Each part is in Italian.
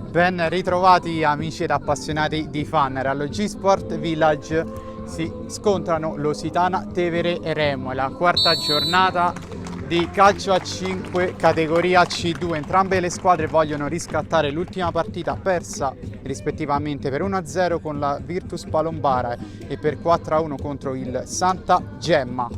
Ben ritrovati amici ed appassionati di Funner. Allo G-Sport Village si scontrano Lusitana Tevere e Remo, è la quarta giornata di calcio a 5 categoria C2. Entrambe le squadre vogliono riscattare l'ultima partita persa rispettivamente per 1-0 con la Virtus Palombara e per 4-1 contro il Santa Gemma.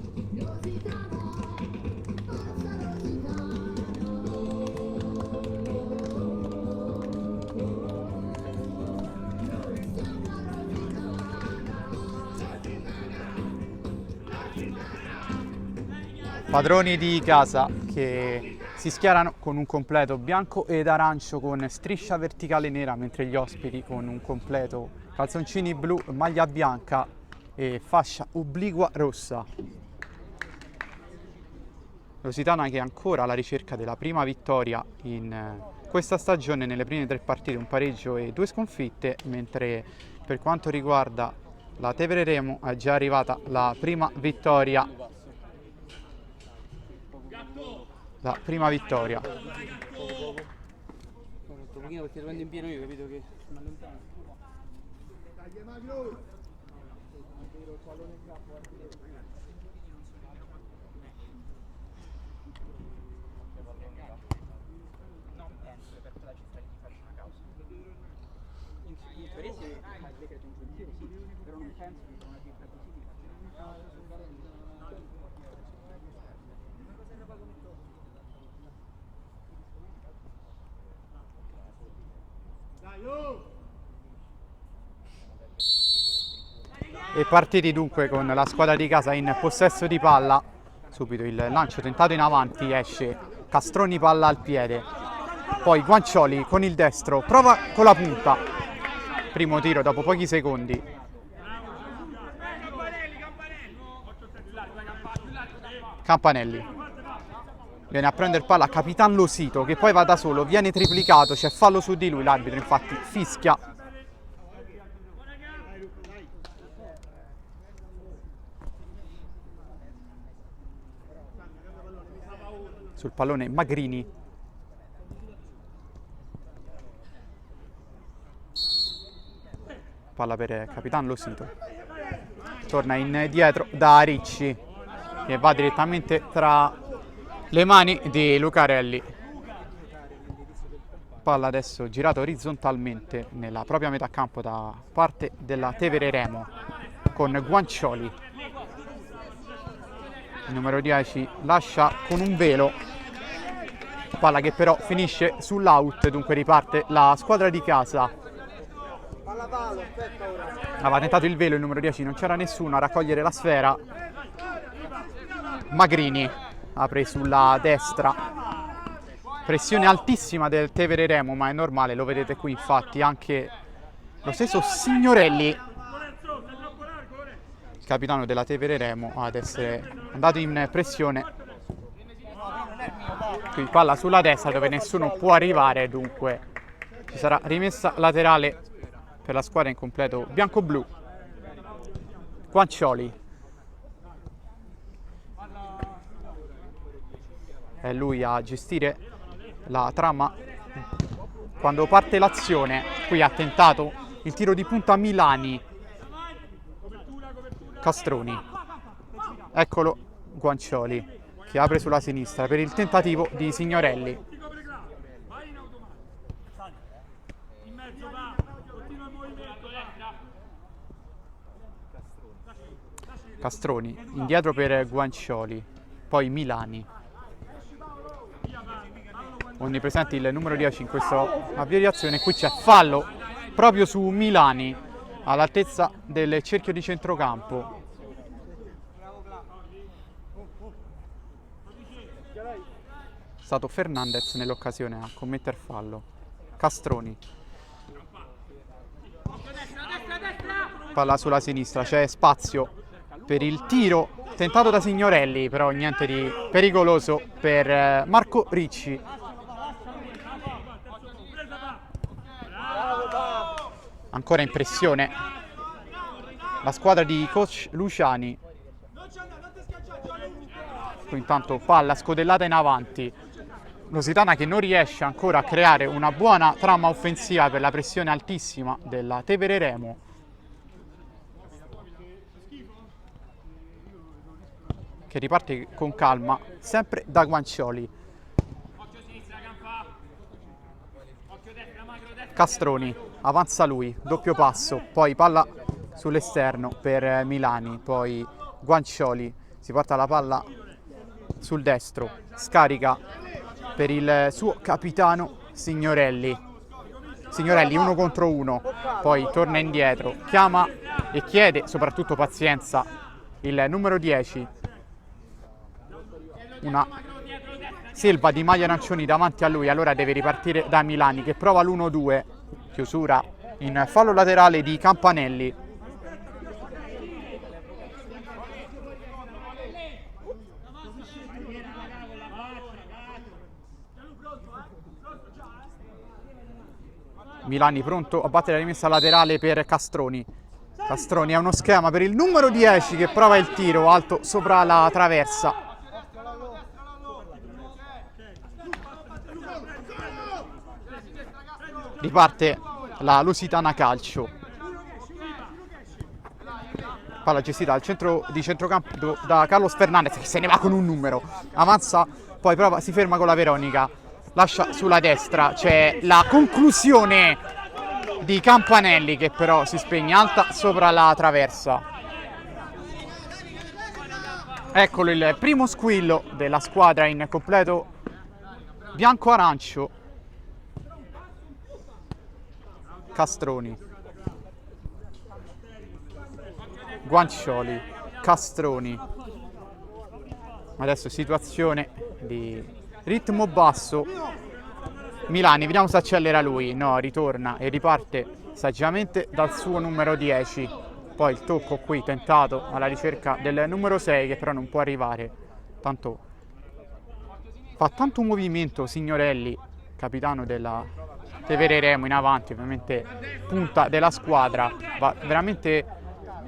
Padroni di casa che si schierano con un completo bianco ed arancio con striscia verticale nera, mentre gli ospiti con un completo calzoncini blu, maglia bianca e fascia obliqua rossa. Lusitana che è ancora alla ricerca della prima vittoria in questa stagione, nelle prime 3 partite un pareggio e 2 sconfitte, mentre per quanto riguarda la Tevere Remo è già arrivata la prima vittoria. La prima vittoria. Un pochino perché prendo in pieno io, capito che mi allontano. Non penso che per quella città gli faccia una causa. In teoria sì, il decreto in giudizio sì, però non penso che una cifra così ti faccia una causa. E partiti dunque con la squadra di casa in possesso di palla. Subito il lancio tentato in avanti, esce Castroni, palla al piede, poi Guancioli con il destro, prova con la punta, primo tiro dopo pochi secondi. Campanelli viene a prendere palla Capitan Losito, che poi va da solo, viene triplicato, c'è fallo su di lui, l'arbitro infatti fischia. Sul pallone Magrini. Palla per Capitan Losito. Torna indietro da Ricci, che va direttamente tra le mani di Lucarelli. Palla adesso girata orizzontalmente nella propria metà campo da parte della Tevere Remo con Guancioli. Il numero 10 lascia con un velo, palla che però finisce sull'out, dunque riparte la squadra di casa. Aveva tentato il velo il numero 10, non c'era nessuno a raccogliere la sfera. Magrini apre sulla destra, pressione altissima del Tevere Remo, ma è normale, lo vedete qui infatti anche lo stesso Signorelli, capitano della Tevere Remo, ad essere andato in pressione. Qui palla sulla destra dove nessuno può arrivare, dunque ci sarà rimessa laterale per la squadra in completo bianco-blu. Guancioli, è lui a gestire la trama quando parte l'azione. Qui ha tentato il tiro di punta Milani, Castroni, eccolo Guancioli che apre sulla sinistra per il tentativo di Signorelli. Castroni indietro per Guancioli, poi Milani. Onnipresente il numero 10 in questa avvio di azione. Qui c'è fallo proprio su Milani all'altezza del cerchio di centrocampo. È stato Fernandez nell'occasione a commettere fallo. Castroni, palla sulla sinistra, c'è spazio per il tiro tentato da Signorelli, però niente di pericoloso per Marco Ricci. Ancora in pressione la squadra di coach Luciani. Qui intanto palla scodellata in avanti, Lusitana che non riesce ancora a creare una buona trama offensiva per la pressione altissima della Tevere Remo. Che riparte con calma, sempre da Guancioli. Castroni, avanza lui, doppio passo, poi palla sull'esterno per Milani, poi Guancioli, si porta la palla sul destro, scarica per il suo capitano Signorelli. Signorelli 1 contro 1, poi torna indietro, chiama e chiede soprattutto pazienza il numero 10. Una selva di maglie arancioni davanti a lui, allora deve ripartire da Milani che prova l'1-2, chiusura in fallo laterale di Campanelli. Milani pronto a battere la rimessa laterale per Castroni. Castroni è uno schema per il numero 10 che prova il tiro alto sopra la traversa. Riparte la Lusitana Calcio. Palla gestita al centro di centrocampo da Carlos Fernandez che se ne va con un numero. Avanza, poi prova, si ferma con la Veronica. Lascia sulla destra, c'è la conclusione di Campanelli che però si spegne alta sopra la traversa. Eccolo il primo squillo della squadra in completo bianco-arancio. Castroni, Guancioli, Castroni. Adesso situazione di ritmo basso. Milani, vediamo se accelera lui. No, ritorna e riparte saggiamente dal suo numero 10. Poi il tocco qui tentato alla ricerca del numero 6 che però non può arrivare. Tanto fa tanto movimento Signorelli, capitano della Tevere Remo in avanti, ovviamente punta della squadra, va veramente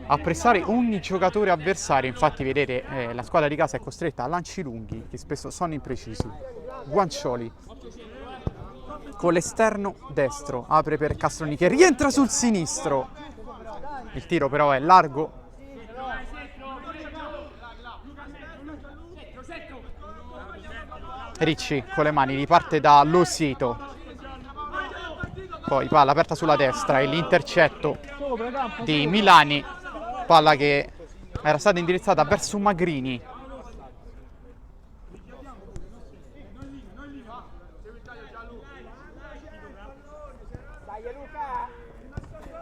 a pressare ogni giocatore avversario. Infatti vedete la squadra di casa è costretta a lanci lunghi che spesso sono imprecisi. Guancioli con l'esterno destro apre per Castroni che rientra sul sinistro, il tiro però è largo. Ricci con le mani riparte da Losito, poi palla aperta sulla destra e l'intercetto di Milani, palla che era stata indirizzata verso Magrini.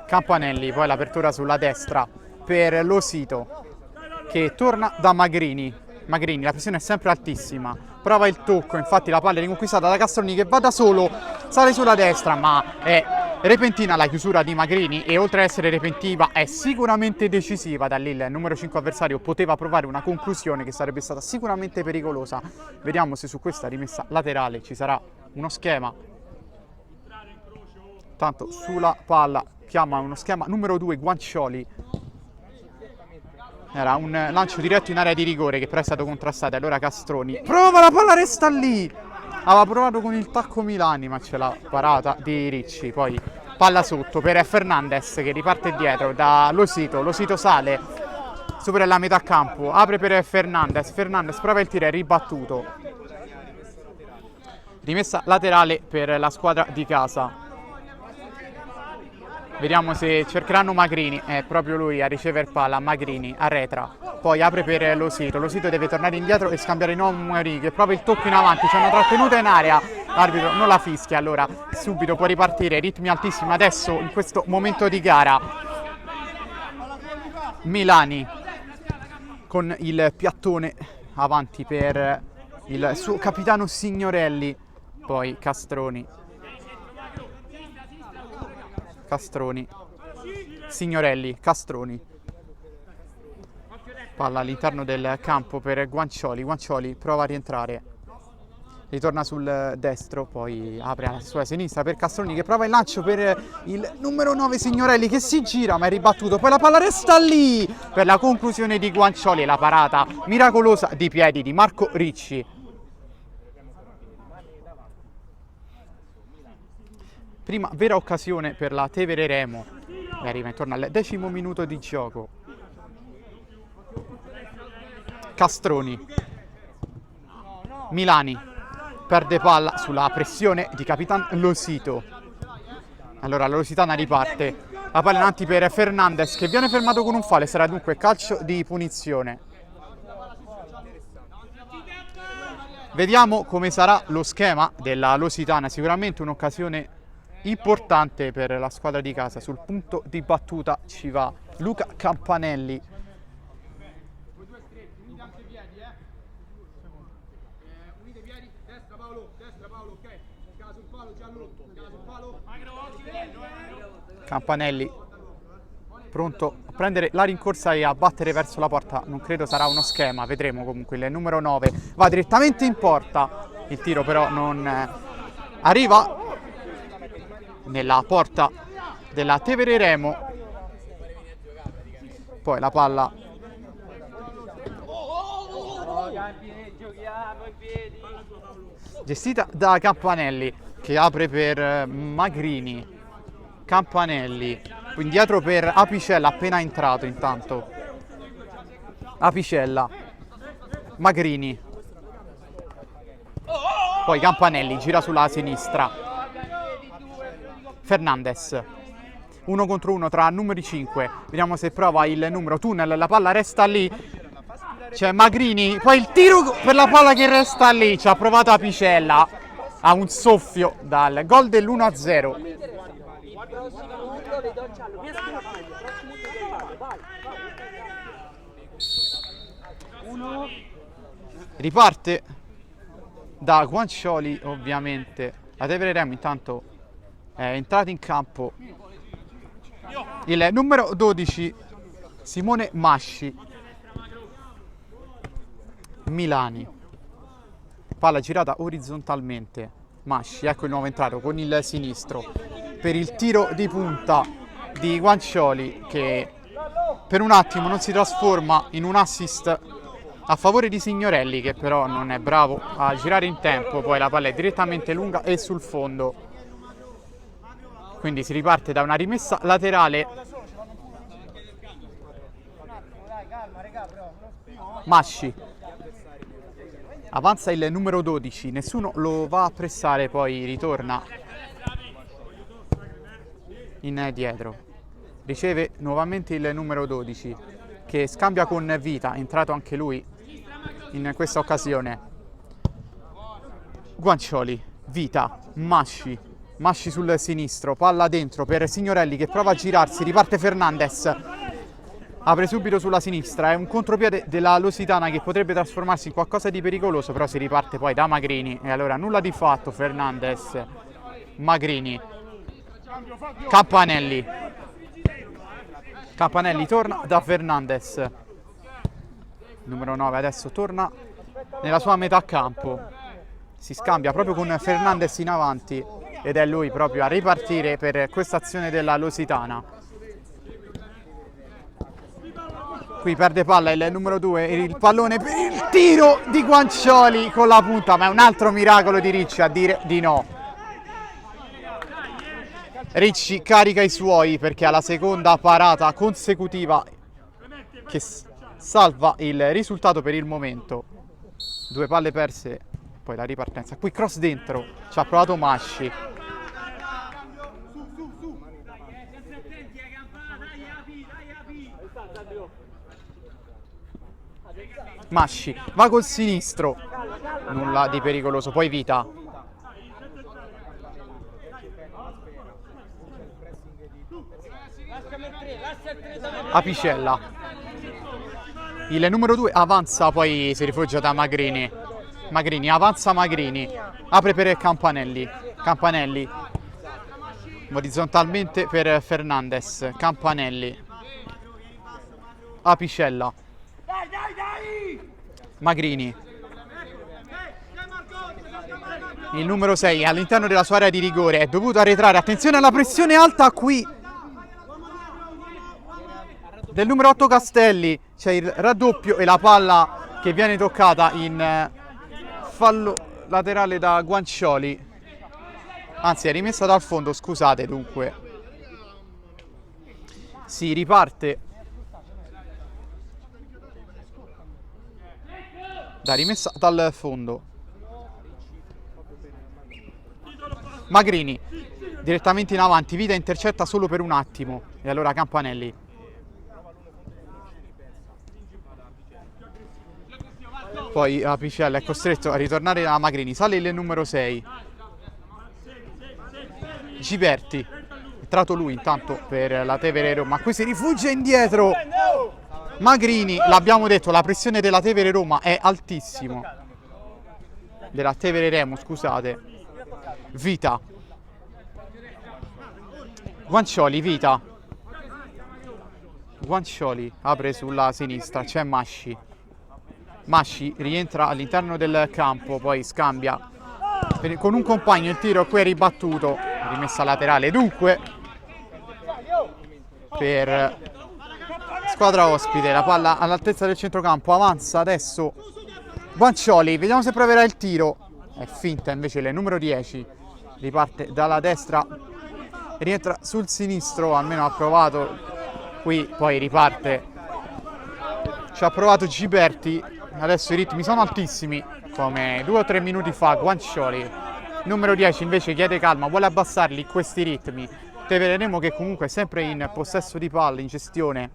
Campanelli, poi l'apertura sulla destra per Losito che torna da Magrini. Magrini, la pressione è sempre altissima, prova il tocco, infatti la palla è riconquistata da Castroni che va da solo, sale sulla destra, ma è repentina la chiusura di Magrini e oltre ad essere repentiva è sicuramente decisiva. Da lì il numero 5 avversario poteva provare una conclusione che sarebbe stata sicuramente pericolosa. Vediamo se su questa rimessa laterale ci sarà uno schema. Tanto sulla palla chiama uno schema numero 2 Guancioli. Era un lancio diretto in area di rigore che però è stato contrastato. Allora Castroni prova, la palla resta lì. Aveva provato con il tacco Milani ma c'è la parata di Ricci. Poi palla sotto per Fernandez che riparte dietro da Losito. Losito sale, supera la metà campo, apre per Fernandez. Fernandez prova il tiro, è ribattuto. Rimessa laterale per la squadra di casa. Vediamo se cercheranno Magrini, è proprio lui a ricevere palla, Magrini arretra, poi apre per Losito, Losito deve tornare indietro e scambiare numeri che prova il tocco in avanti, c'è una trattenuta in area, l'arbitro non la fischia, allora subito può ripartire, ritmi altissimi adesso in questo momento di gara. Milani con il piattone avanti per il suo capitano Signorelli, poi Castroni. Castroni, Signorelli, Castroni, palla all'interno del campo per Guancioli. Guancioli prova a rientrare, ritorna sul destro, poi apre alla sua sinistra per Castroni che prova il lancio per il numero 9 Signorelli che si gira ma è ribattuto, poi la palla resta lì per la conclusione di Guancioli e la parata miracolosa di piedi di Marco Ricci. prima vera occasione per la Tevere Remo, e arriva intorno al 10° minuto di gioco. Castroni, Milani perde palla sulla pressione di Capitan Losito. Allora la Lusitana riparte, la palla in avanti per Fernandez che viene fermato con un fallo e sarà dunque calcio di punizione. Vediamo come sarà lo schema della Lusitana, sicuramente un'occasione importante per la squadra di casa. Sul punto di battuta ci va Luca Campanelli. Campanelli pronto a prendere la rincorsa e a battere verso la porta. Non credo sarà uno schema, vedremo. Comunque il numero 9 va direttamente in porta, il tiro però non arriva nella porta della Tevere Remo. Poi la palla gestita da Campanelli che apre per Magrini. Campanelli indietro per Apicella, appena entrato intanto. Apicella, Magrini, poi Campanelli gira sulla sinistra. Fernandez, 1 contro 1 tra numeri 5. Vediamo se prova il numero tunnel, la palla resta lì. C'è Magrini, poi il tiro per la palla che resta lì. Ci ha provato Apicella, ha un soffio dal gol dell'1-0. Riparte da Guancioli ovviamente. La Tevere Remo intanto è entrato in campo il numero 12 Simone Masci. Milani, palla girata orizzontalmente. Masci, ecco il nuovo entrato con il sinistro per il tiro di punta di Guancioli che per un attimo non si trasforma in un assist a favore di Signorelli, che però non è bravo a girare in tempo. Poi la palla è direttamente lunga e sul fondo, quindi si riparte da una rimessa laterale. Masci, avanza il numero 12, nessuno lo va a pressare, poi ritorna in dietro. Riceve nuovamente il numero 12 che scambia con Vita, entrato anche lui in questa occasione. Guancioli, Vita, Masci, Masci sul sinistro, palla dentro per Signorelli che prova a girarsi, riparte Fernandez, apre subito sulla sinistra, è un contropiede della Lusitana che potrebbe trasformarsi in qualcosa di pericoloso, però si riparte poi da Magrini e allora nulla di fatto. Fernandez, Magrini, Campanelli, Campanelli torna da Fernandez, numero 9 adesso torna nella sua metà campo, si scambia proprio con Fernandez in avanti ed è lui proprio a ripartire per questa azione della Lusitana. Qui perde palla il numero 2, il pallone per il tiro di Guancioli con la punta, ma è un altro miracolo di Ricci a dire di no. Ricci carica i suoi perché ha la seconda parata consecutiva che salva il risultato per il momento. 2 palle perse, poi la ripartenza. Qui cross dentro, ci ha provato Masci. Masci va col sinistro, nulla di pericoloso. Poi Vita, Apicella, il numero 2 avanza, poi si rifugia da Magrini. Magrini avanza, Magrini apre per Campanelli. Campanelli orizzontalmente per Fernandez. Campanelli, Apicella, Magrini, il numero 6 all'interno della sua area di rigore, è dovuto arretrare. Attenzione alla pressione alta qui del numero 8 Castelli, c'è il raddoppio e la palla che viene toccata in fallo laterale da Guancioli. Anzi, è rimessa dal fondo, scusate, dunque. Si riparte da rimessa dal fondo. Magrini direttamente in avanti, Vita intercetta solo per un attimo e allora Campanelli. Poi Apicella è costretto a ritornare da Magrini, sale il numero 6 Giberti, entrato lui intanto per la Tevere Roma, qui si rifugia indietro Magrini, l'abbiamo detto, la pressione della Tevere Roma è altissimo, della Tevere Remo, scusate. Vita, Guancioli, Vita, Guancioli apre sulla sinistra, c'è Masci, Masci rientra all'interno del campo, poi scambia con un compagno, il tiro qui è ribattuto, rimessa laterale dunque per squadra ospite, la palla all'altezza del centrocampo, avanza adesso Guancioli, vediamo se proverà il tiro, è finta invece il numero 10, riparte dalla destra, rientra sul sinistro, almeno ha provato, qui poi riparte, ci ha provato Giberti, adesso i ritmi sono altissimi, come 2 o 3 minuti fa Guancioli, numero 10 invece chiede calma, vuole abbassarli questi ritmi, Tevere Remo che comunque è sempre in possesso di palla, in gestione,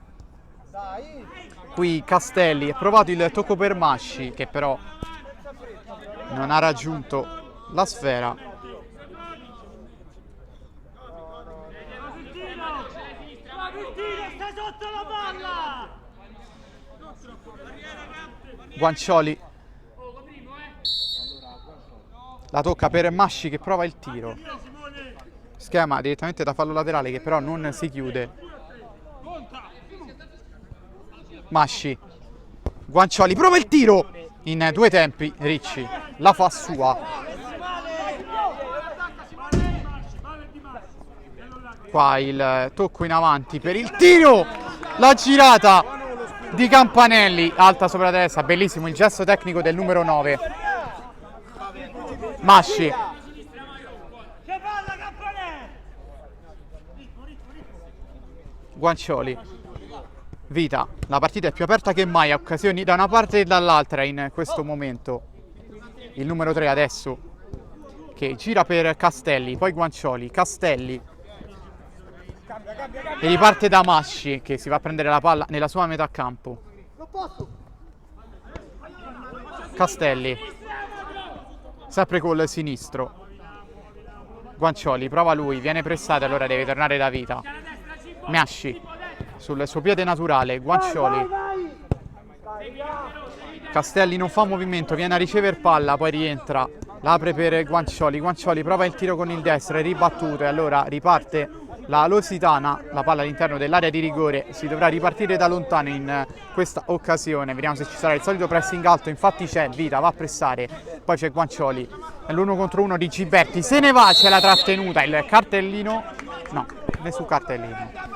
qui Castelli, ha provato il tocco per Masci che però non ha raggiunto la sfera. Guancioli la tocca per Masci che prova il tiro, schema direttamente da fallo laterale che però non si chiude. Masci, Guancioli prova il tiro in 2 tempi, Ricci la fa sua, qua il tocco in avanti per il tiro, la girata di Campanelli, alta sopra la testa, bellissimo il gesto tecnico del numero 9 Masci, Guancioli, Vita, la partita è più aperta che mai, ha occasioni da una parte e dall'altra in questo momento, il numero 3 adesso che gira per Castelli, poi Guancioli, Castelli e riparte da Masci che si va a prendere la palla nella sua metà campo. Castelli sempre col sinistro, Guancioli prova lui, viene pressato, allora deve tornare da Vita. Masci sul suo piede naturale, Guancioli, Castelli non fa movimento, viene a ricevere palla, poi rientra, l'apre per Guancioli, Guancioli prova il tiro con il destro, è ribattuto e allora riparte la Lusitana, la palla all'interno dell'area di rigore, si dovrà ripartire da lontano in questa occasione, vediamo se ci sarà il solito pressing alto, infatti c'è, Vita va a pressare, poi c'è Guancioli, l'1 contro 1 di Giberti, se ne va, c'è la trattenuta, il cartellino, no, nessun cartellino.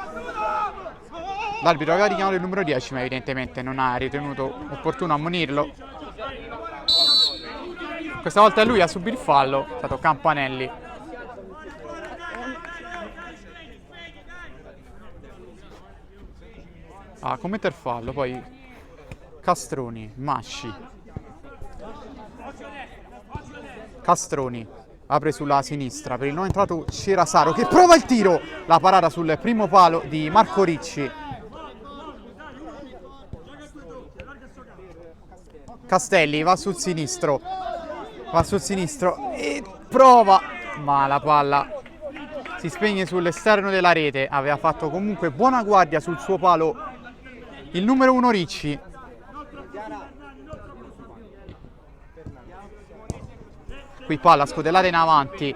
L'arbitro aveva richiamato il numero 10 ma evidentemente non ha ritenuto opportuno ammonirlo. Questa volta è lui a subire il fallo, è stato Campanelli. A commettere fallo, poi Castroni, Masci. Castroni apre sulla sinistra, per il non entrato Cerasaro che prova il tiro, la parata sul primo palo di Marco Ricci. Castelli va sul sinistro e prova, ma la palla si spegne sull'esterno della rete, aveva fatto comunque buona guardia sul suo palo il numero 1 Ricci. Qui palla scodellata in avanti,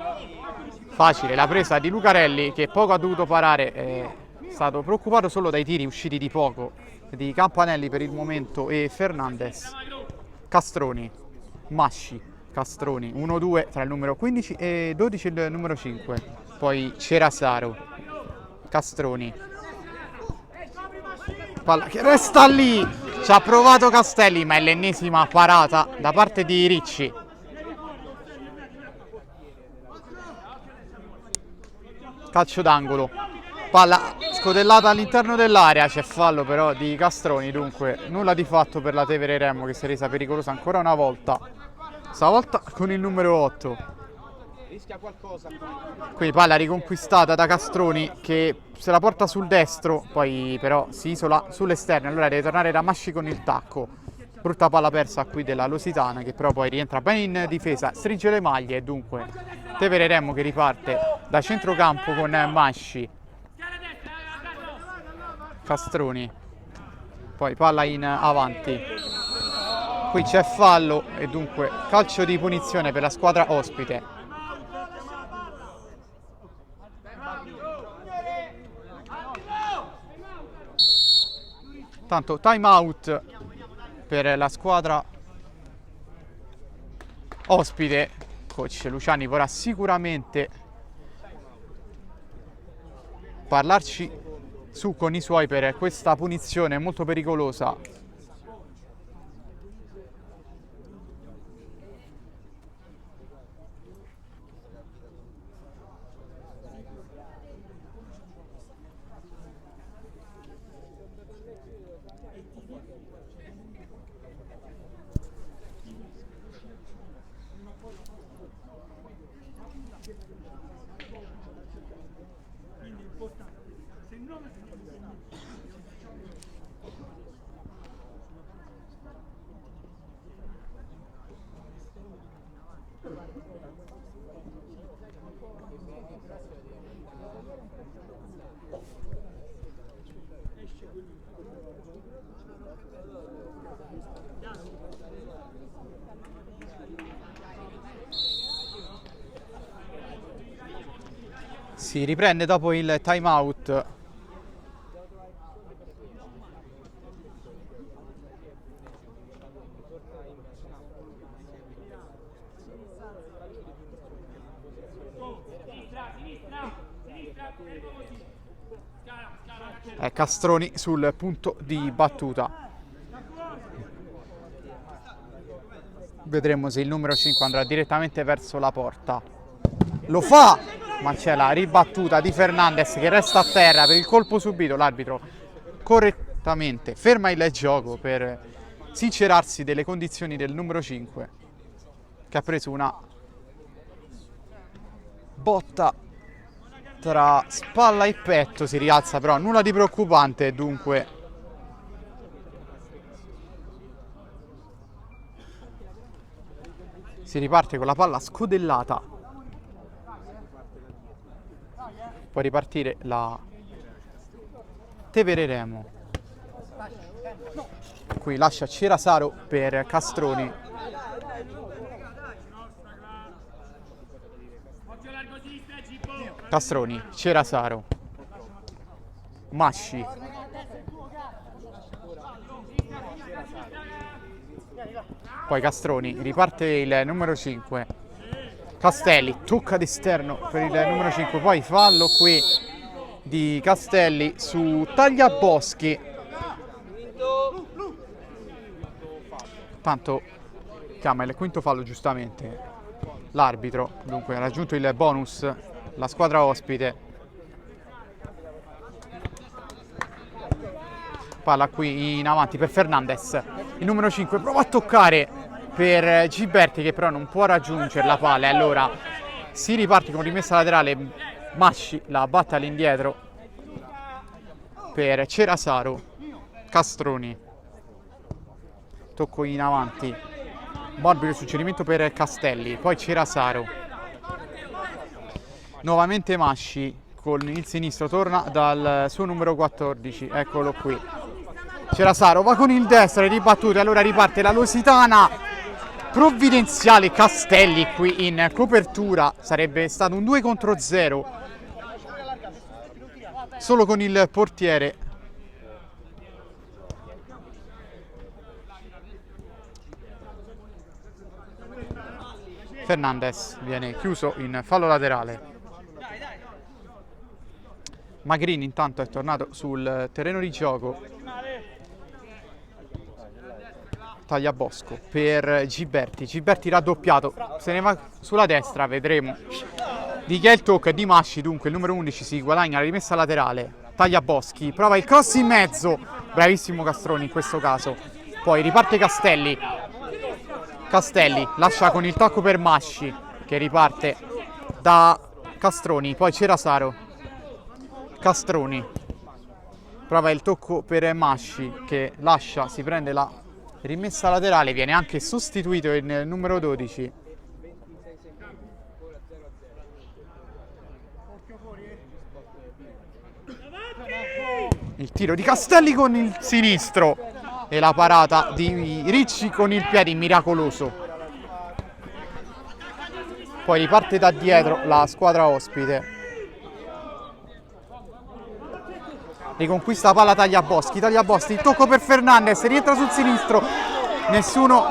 facile la presa di Lucarelli che poco ha dovuto parare, è stato preoccupato solo dai tiri usciti di poco di Campanelli per il momento e Fernandez. Castroni, Masci, Castroni, 1-2 tra il numero 15 e 12 il numero 5, poi Cerasaro, Castroni, palla che resta lì, ci ha provato Castelli ma è l'ennesima parata da parte di Ricci. calcio d'angolo, palla scodellata all'interno dell'area, c'è fallo però di Castroni, dunque nulla di fatto per la Tevere Remo, che si è resa pericolosa ancora una volta, stavolta con il numero 8. Rischia qualcosa. Qui palla riconquistata da Castroni che se la porta sul destro, poi però si isola sull'esterno, allora deve tornare da Masci con il tacco. Brutta palla persa qui della Lusitana, che però poi rientra bene in difesa, stringe le maglie e dunque Tevere Remo che riparte da centrocampo con Masci, Castroni, poi palla in avanti. Qui c'è fallo e dunque calcio di punizione per la squadra ospite. Tanto time out per la squadra ospite. Coach Luciani vorrà sicuramente parlarci su con i suoi per questa punizione molto pericolosa. Si riprende dopo il time out. Castroni sul punto di battuta. Vedremo se il numero 5 andrà direttamente verso la porta. Lo fa, ma c'è la ribattuta di Fernandez che resta a terra per il colpo subito. L'arbitro correttamente ferma il gioco per sincerarsi delle condizioni del numero 5, che ha preso una botta tra spalla e petto. Si rialza però nulla di preoccupante, dunque si riparte con la palla scodellata. Può ripartire la Tevere Remo. Qui lascia Cerasaro per Castroni. Castroni, Cerasaro, Masci. Poi Castroni, riparte il numero 5. Castelli, tocca d'esterno per il numero 5. Poi fallo qui di Castelli su Tagliaboschi. Tanto chiama il quinto fallo giustamente l'arbitro. Dunque ha raggiunto il bonus la squadra ospite. Palla qui in avanti per Fernandez. Il numero 5 prova a toccare per Giberti, che però non può raggiungere la palla. E allora si riparte con rimessa laterale. Masci la batte all'indietro per Cerasaro. Castroni, tocco in avanti, morbido suggerimento per Castelli. Poi Cerasaro, nuovamente Masci con il sinistro, torna dal suo numero 14, eccolo qui. Cerasaro va con il destro, è ribattuto, e allora riparte la Lusitana. Provvidenziale Castelli qui in copertura, sarebbe stato un 2 contro 0 solo con il portiere. Fernandez viene chiuso in fallo laterale. Magrini intanto è tornato sul terreno di gioco. Tagliabosco per Giberti. Giberti raddoppiato, se ne va sulla destra, vedremo di chi è il tocco di Masci, dunque il numero 11 si guadagna la rimessa laterale. Tagliaboschi, prova il cross in mezzo, bravissimo Castroni in questo caso. Poi riparte Castelli. Castelli lascia con il tocco per Masci, che riparte da Castroni. Poi c'era Saro. Castroni prova il tocco per Masci, che lascia, si prende la rimessa laterale, viene anche sostituito il numero 12. Il tiro di Castelli con il sinistro e la parata di Ricci con il piede miracoloso. Poi riparte da dietro la squadra ospite. Riconquista la palla Tagliaboschi, Tagliaboschi, tocco per Fernandez, rientra sul sinistro, nessuno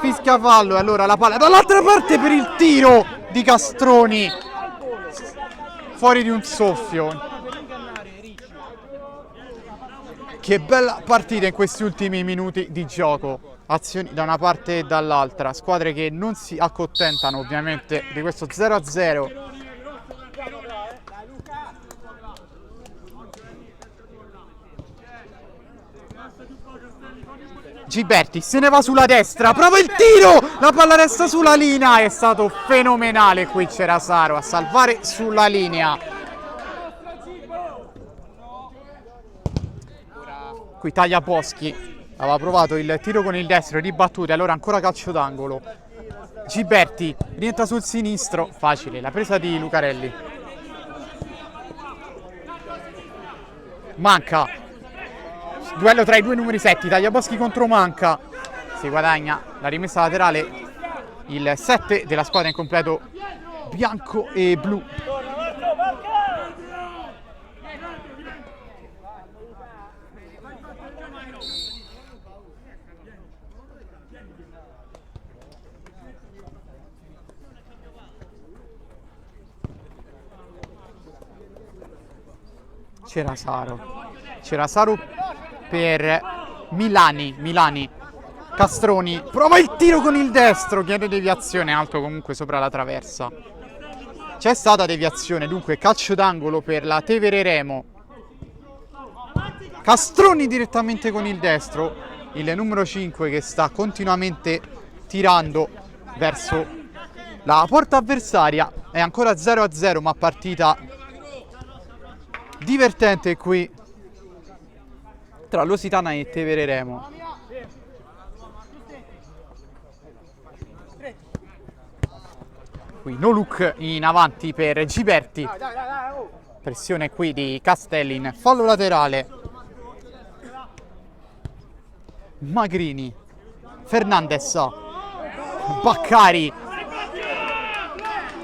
fischia fallo e allora la palla dall'altra parte per il tiro di Castroni, fuori di un soffio. Che bella partita in questi ultimi minuti di gioco, azioni da una parte e dall'altra, squadre che non si accontentano ovviamente di questo 0-0. Giberti se ne va sulla destra, prova il tiro, la palla resta sulla linea, è stato fenomenale qui c'era Saro a salvare sulla linea. Qui Tagliaboschi aveva provato il tiro con il destro, ribattute, allora ancora calcio d'angolo. Giberti rientra sul sinistro, facile la presa di Lucarelli. Manca, duello tra i due numeri 7, Tagliaboschi contro Manca, si guadagna la rimessa laterale il 7 della squadra in completo bianco e blu. C'era Saro per Milani, Castroni, prova il tiro con il destro, chiede deviazione, alto comunque sopra la traversa. C'è stata deviazione, dunque calcio d'angolo per la Tevere Remo. Castroni direttamente con il destro, il numero 5 che sta continuamente tirando verso la porta avversaria. È ancora 0-0, ma partita divertente qui tra Lusitana e Tevere Remo. Qui no look in avanti per Giberti, pressione qui di Castellin, fallo laterale. Magrini, Fernandez, Baccari,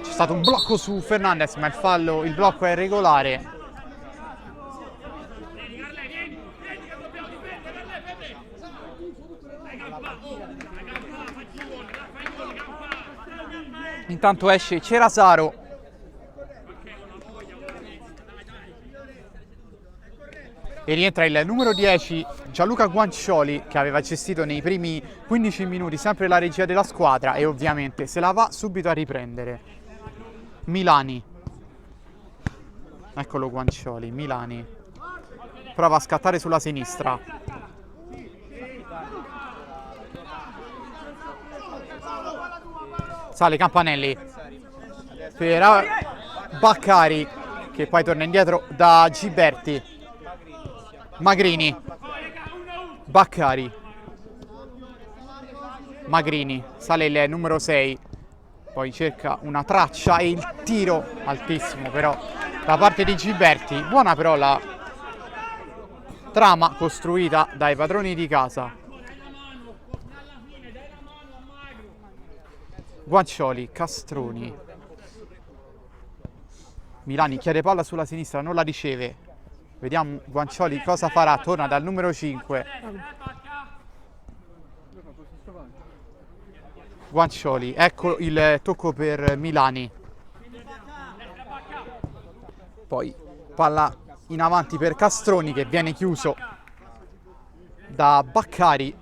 c'è stato un blocco su Fernandez ma il blocco è regolare. Intanto esce Cerasaro. E rientra il numero 10 Gianluca Guancioli, che aveva gestito nei primi 15 minuti sempre la regia della squadra e ovviamente se la va subito a riprendere. Milani, eccolo Guancioli, Milani prova a scattare sulla sinistra. Sale Campanelli per Baccari, che poi torna indietro da Giberti. Magrini, Baccari, Magrini, sale il numero 6, poi cerca una traccia e il tiro altissimo però da parte di Giberti. Buona però la trama costruita dai padroni di casa. Guancioli, Castroni, Milani chiede palla sulla sinistra, non la riceve. Vediamo Guancioli cosa farà, torna dal numero 5. Guancioli, ecco il tocco per Milani. Poi palla in avanti per Castroni che viene chiuso da Baccari.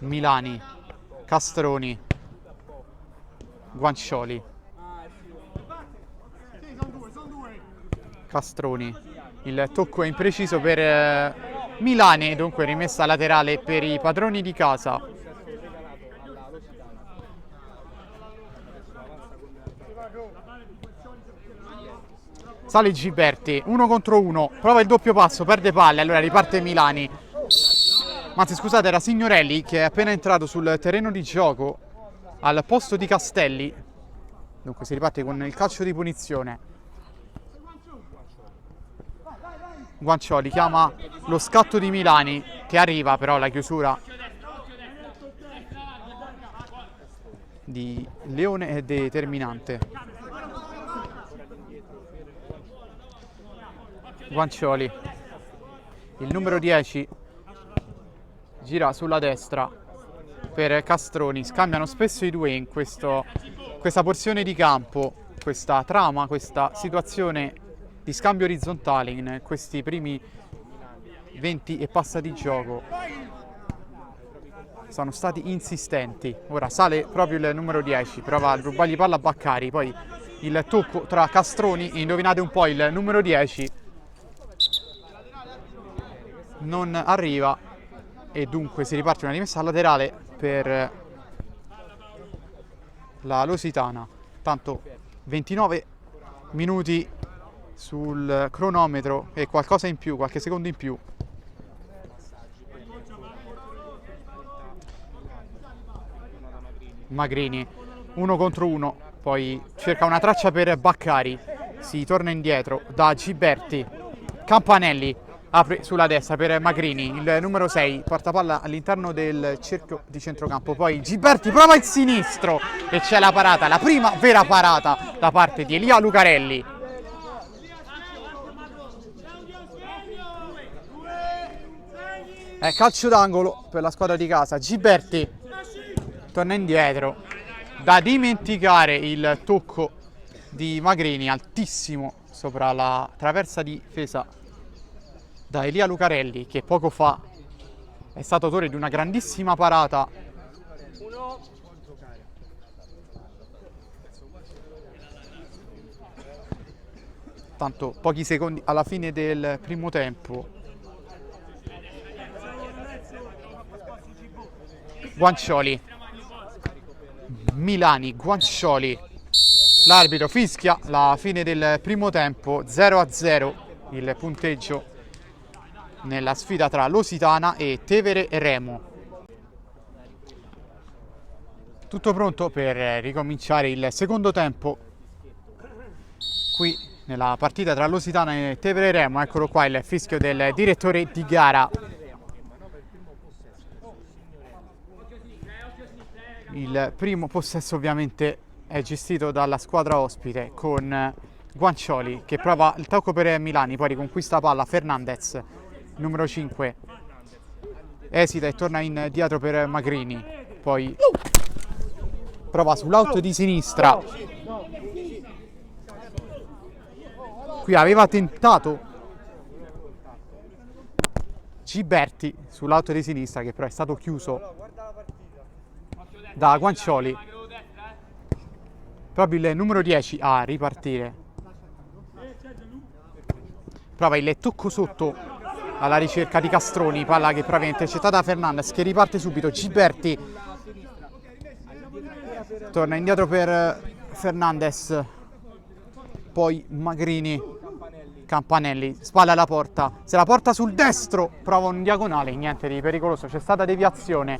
Milani, Castroni, Guancioli, Castroni, il tocco è impreciso per Milani, dunque rimessa laterale per i padroni di casa. Sale Giberti, 1 contro 1, prova il doppio passo, perde palle, allora riparte Milani. Anzi scusate, era Signorelli che è appena entrato sul terreno di gioco al posto di Castelli. Dunque si riparte con il calcio di punizione. Guancioli chiama lo scatto di Milani che arriva, però la chiusura di Leone è determinante. Guancioli, il numero 10 gira sulla destra per Castroni, scambiano spesso i due in questa porzione di campo, questa trama, questa situazione di scambio orizzontale in questi primi 20 e passa di gioco. Sono stati insistenti. Ora sale proprio il numero 10, prova a rubargli palla a Baccari, poi il tocco tra Castroni, indovinate un po' il numero 10 non arriva e dunque si riparte una rimessa laterale per la Lusitana. Tanto 29 minuti sul cronometro e qualcosa in più, qualche secondo in più. Magrini, 1 contro 1, poi cerca una traccia per Baccari, si torna indietro da Giberti, Campanelli apre sulla destra per Magrini, il numero 6 porta palla all'interno del cerchio di centrocampo, poi Giberti prova il sinistro e c'è la parata, la prima vera parata da parte di Elia Lucarelli. È calcio d'angolo per la squadra di casa. Giberti torna indietro, da dimenticare il tocco di Magrini altissimo sopra la traversa difesa da Elia Lucarelli, che poco fa è stato autore di una grandissima parata. Tanto pochi secondi alla fine del primo tempo. Guancioli, Milani, Guancioli, l'arbitro fischia la fine del primo tempo, 0-0 il punteggio nella sfida tra Lusitana e Tevere Remo. Tutto pronto per ricominciare il secondo tempo qui nella partita tra Lusitana e Tevere Remo. Eccolo qua il fischio del direttore di gara. Il primo possesso ovviamente è gestito dalla squadra ospite con Guancioli che prova il tocco per Milani, poi riconquista palla Fernandez, numero 5, esita e torna indietro per Magrini, poi prova sull'auto di sinistra. Qui aveva tentato Giberti sull'auto di sinistra che però è stato chiuso da Guancioli. Proprio il numero 10 a ripartire. Prova il tocco sotto alla ricerca di Castroni, palla che prova intercettata da Fernandez che riparte subito. Giberti torna indietro per Fernandez, poi Magrini, Campanelli, spalla alla porta, se la porta sul destro, prova un diagonale, niente di pericoloso, c'è stata deviazione,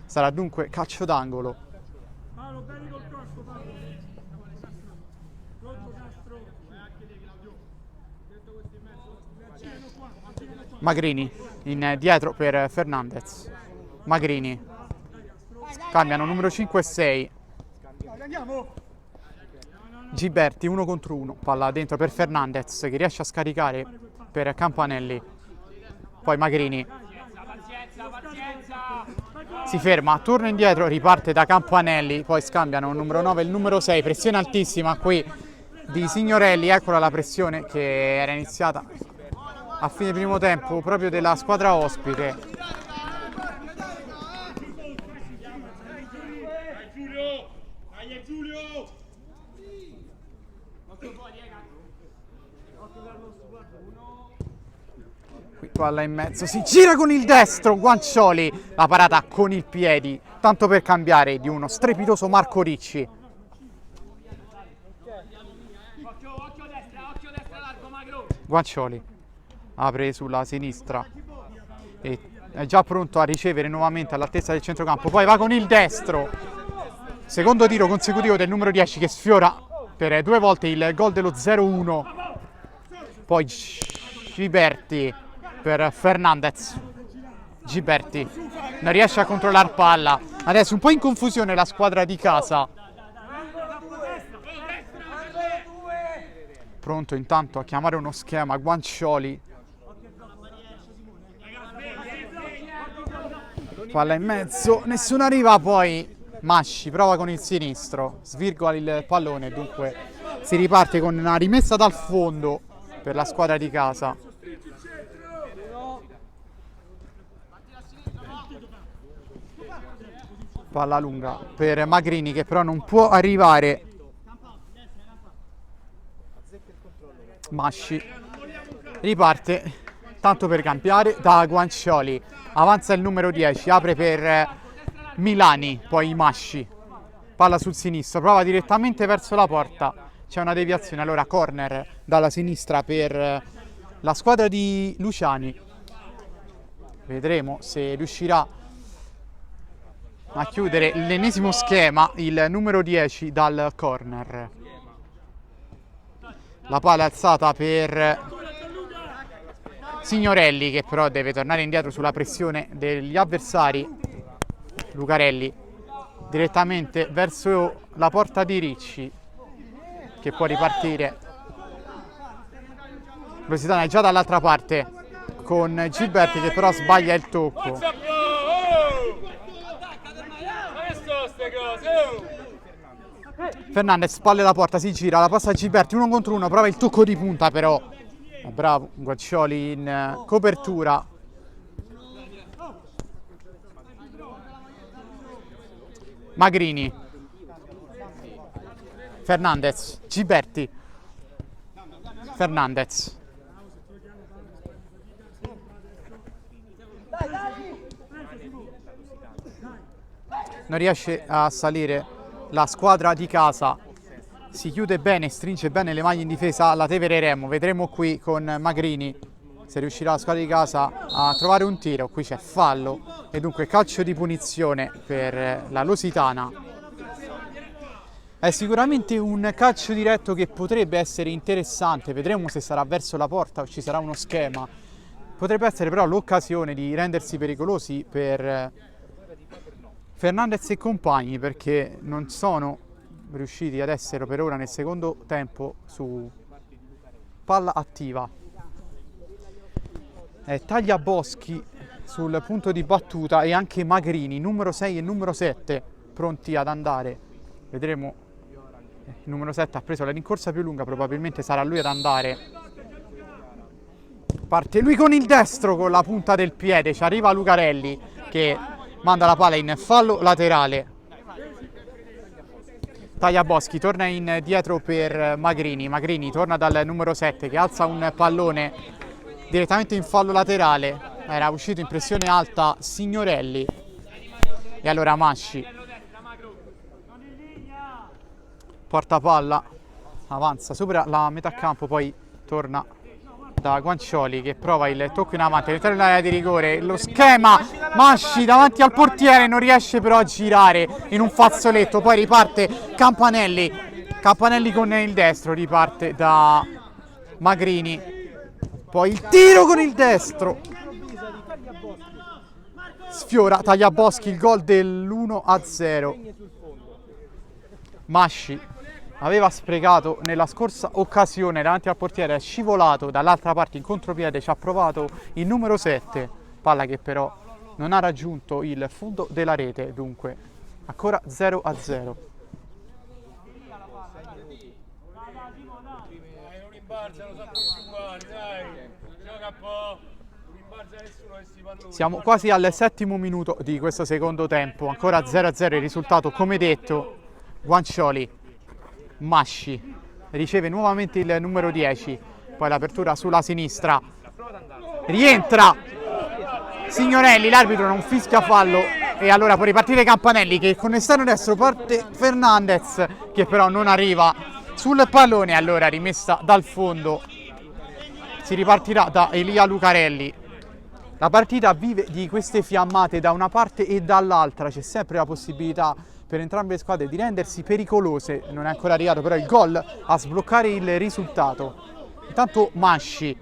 sarà dunque calcio d'angolo. Magrini indietro per Fernandez, Magrini, cambiano numero 5 e 6. Giberti 1 contro 1, palla dentro per Fernandez che riesce a scaricare per Campanelli, poi Magrini si ferma, torna indietro, riparte da Campanelli, poi scambiano il numero 9 e il numero 6, pressione altissima qui di Signorelli, eccola la pressione che era iniziata a fine primo tempo proprio della squadra ospite. Qui palla in mezzo, si gira con il destro, Guancioli, la parata con il piedi, tanto per cambiare, di uno strepitoso Marco Ricci. Guancioli apre sulla sinistra e è già pronto a ricevere nuovamente all'altezza del centrocampo, poi va con il destro, secondo tiro consecutivo del numero 10 che sfiora per 2 volte il gol dello 0-1. Poi Giberti per Fernandez, Giberti non riesce a controllare palla, adesso un po' in confusione la squadra di casa. Pronto intanto a chiamare uno schema Guancioli, palla in mezzo, nessuno arriva, poi Masci prova con il sinistro, svirgola il pallone, dunque si riparte con una rimessa dal fondo per la squadra di casa. Palla lunga per Magrini che però non può arrivare. Masci riparte tanto per cambiare da Guancioli, avanza il numero 10, apre per Milani, poi Masci, palla sul sinistro, prova direttamente verso la porta, c'è una deviazione, allora corner dalla sinistra per la squadra di Luciani. Vedremo se riuscirà a chiudere l'ennesimo schema il numero 10 dal corner. La palla è alzata per Signorelli che però deve tornare indietro sulla pressione degli avversari. Lucarelli direttamente verso la porta di Ricci che può ripartire. Lusitana è già dall'altra parte con Giberti che però sbaglia il tocco. Fernandez spalle la porta, si gira, la passa a Giberti, 1 contro 1, prova il tocco di punta però. Bravo Guancioli in copertura. Magrini, Fernandez, Giberti, Fernandez. Non riesce a salire la squadra di casa, si chiude bene, stringe bene le maglie in difesa la Tevere Remo. Vedremo qui con Magrini se riuscirà la squadra di casa a trovare un tiro. Qui c'è fallo e dunque calcio di punizione per la Lusitana. È sicuramente un calcio diretto che potrebbe essere interessante, vedremo se sarà verso la porta o ci sarà uno schema. Potrebbe essere però l'occasione di rendersi pericolosi per Fernandez e compagni, perché non sono riusciti ad essere per ora nel secondo tempo su palla attiva. Tagliaboschi sul punto di battuta e anche Magrini, numero 6 e numero 7 pronti ad andare. Vedremo, il numero 7 ha preso la rincorsa più lunga, probabilmente sarà lui ad andare. Parte lui con il destro con la punta del piede, ci arriva Lucarelli che manda la palla in fallo laterale. Tagliaboschi torna indietro per Magrini, Magrini torna dal numero 7 che alza un pallone direttamente in fallo laterale, era uscito in pressione alta Signorelli e allora Masci porta palla, avanza sopra la metà campo, poi torna da Guancioli che prova il tocco in avanti all'interno dell'area di rigore, lo schema Masci davanti al portiere, non riesce però a girare in un fazzoletto, poi riparte Campanelli con il destro, riparte da Magrini, poi il tiro con il destro, sfiora Tagliaboschi, il gol dell'1-0. Masci aveva sprecato nella scorsa occasione davanti al portiere, è scivolato dall'altra parte in contropiede, ci ha provato il numero 7, palla che però non ha raggiunto il fondo della rete, dunque ancora 0-0. Siamo quasi al 7° minuto di questo secondo tempo, ancora 0-0 il risultato, come detto. Guancioli, Masci, riceve nuovamente il numero 10, poi l'apertura sulla sinistra, rientra Signorelli, l'arbitro non fischia fallo e allora può ripartire Campanelli che con esterno destro parte Fernandez che però non arriva sul pallone, allora rimessa dal fondo, si ripartirà da Elia Lucarelli. La partita vive di queste fiammate da una parte e dall'altra, c'è sempre la possibilità per entrambe le squadre di rendersi pericolose, non è ancora arrivato però il gol a sbloccare il risultato. Intanto Masci,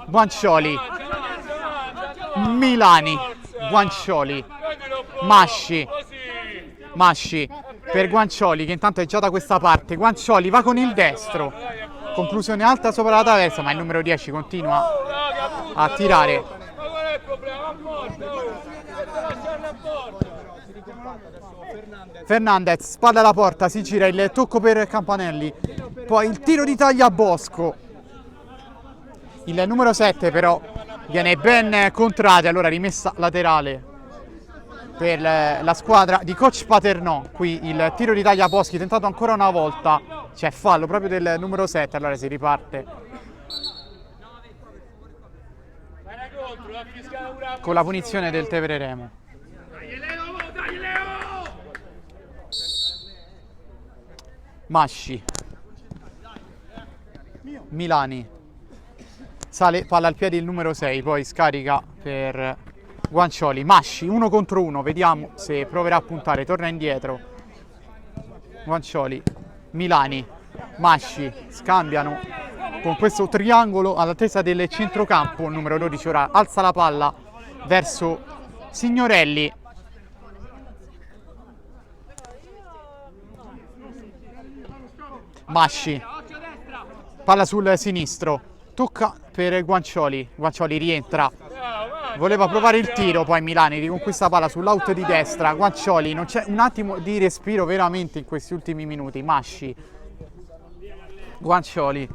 Guancioli, Milani, Guancioli, Masci per Guancioli che intanto è già da questa parte, Guancioli va con il destro, conclusione alta sopra la traversa ma il numero 10 continua a tirare. Fernandez, spalla alla porta, si gira, il tocco per Campanelli, poi il tiro di taglia a Bosco, il numero 7 però viene ben contrario, allora rimessa laterale per la squadra di coach Paternò. Qui il tiro di taglia a Boschi tentato ancora una volta, c'è fallo proprio del numero 7, allora si riparte con la punizione del Tevere Remo. Masci, Milani, sale palla al piede il numero 6, poi scarica per Guancioli, Masci 1 contro 1, vediamo se proverà a puntare, torna indietro Guancioli, Milani, Masci scambiano con questo triangolo all'altezza del centrocampo, il numero 12 ora alza la palla verso Signorelli, Masci, palla sul sinistro, tocca per Guancioli, Guancioli rientra, voleva provare il tiro, poi Milani riconquista palla sull'out di destra, Guancioli, non c'è un attimo di respiro veramente in questi ultimi minuti, Masci, Guancioli,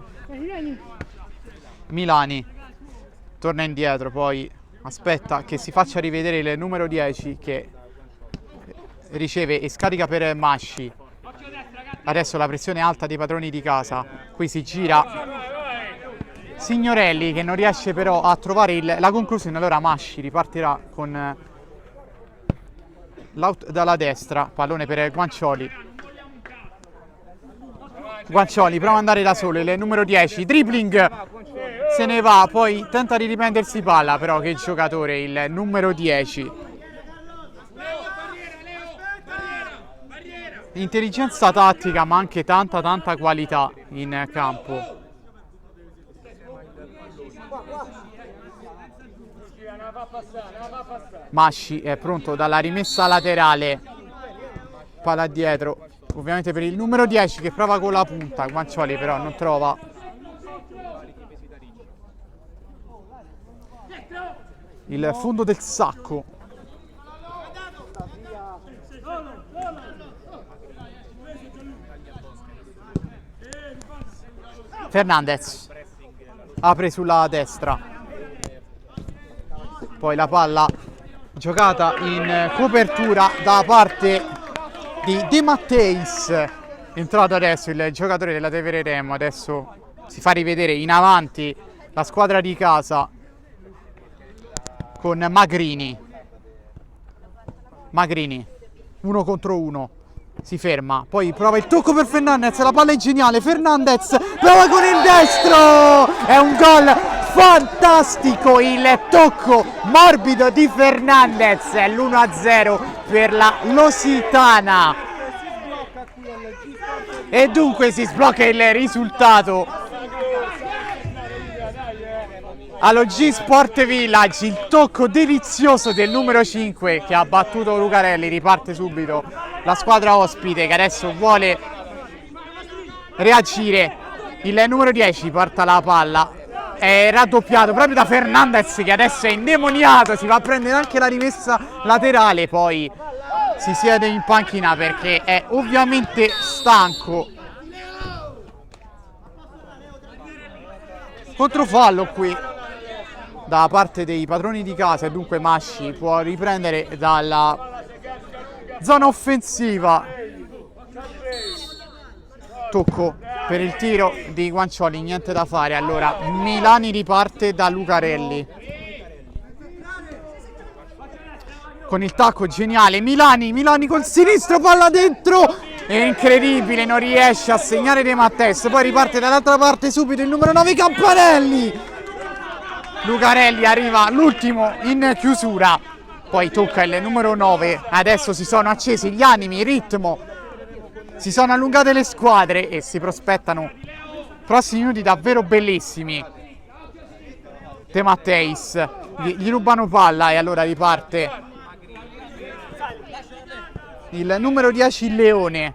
Milani, torna indietro, poi aspetta che si faccia rivedere il numero 10 che riceve e scarica per Masci. Adesso la pressione alta dei padroni di casa, qui si gira Signorelli che non riesce però a trovare la conclusione, allora Masci ripartirà con l'out dalla destra, pallone per Guancioli, Guancioli prova ad andare da solo, il numero 10, dribbling, se ne va, poi tenta di riprendersi palla, però che giocatore il numero 10. Intelligenza tattica ma anche tanta qualità in campo. Masci è pronto dalla rimessa laterale, palla dietro ovviamente per il numero 10 che prova con la punta, Guancioli però non trova il fondo del sacco. Fernandez apre sulla destra, poi la palla giocata in copertura da parte di De Matteis, entrato adesso il giocatore della Tevere Remo, adesso si fa rivedere in avanti la squadra di casa con Magrini, 1 contro 1. Si ferma, poi prova il tocco per Fernandez, la palla è geniale, Fernandez prova con il destro, è un gol fantastico, il tocco morbido di Fernandez, è l'1-0 per la Lusitana e dunque si sblocca il risultato allo G-Sport Village, il tocco delizioso del numero 5 che ha battuto Lucarelli, riparte subito la squadra ospite che adesso vuole reagire, il numero 10 porta la palla, è raddoppiato proprio da Fernandez che adesso è indemoniato, si va a prendere anche la rimessa laterale, poi si siede in panchina perché è ovviamente stanco. Controfallo qui da parte dei padroni di casa e dunque Masci può riprendere zona offensiva. Tocco per il tiro di Guancioli, niente da fare. Allora Milani riparte da Lucarelli con il tacco geniale. Milani col sinistro, palla dentro, è incredibile, non riesce a segnare De Matteis. Poi riparte dall'altra parte subito il numero 9 Campanelli. Lucarelli arriva l'ultimo in chiusura, poi tocca il numero 9. Adesso si sono accesi gli animi, il ritmo, si sono allungate le squadre e si prospettano prossimi minuti davvero bellissimi. De Matteis, gli rubano palla e allora riparte il numero 10 Leone.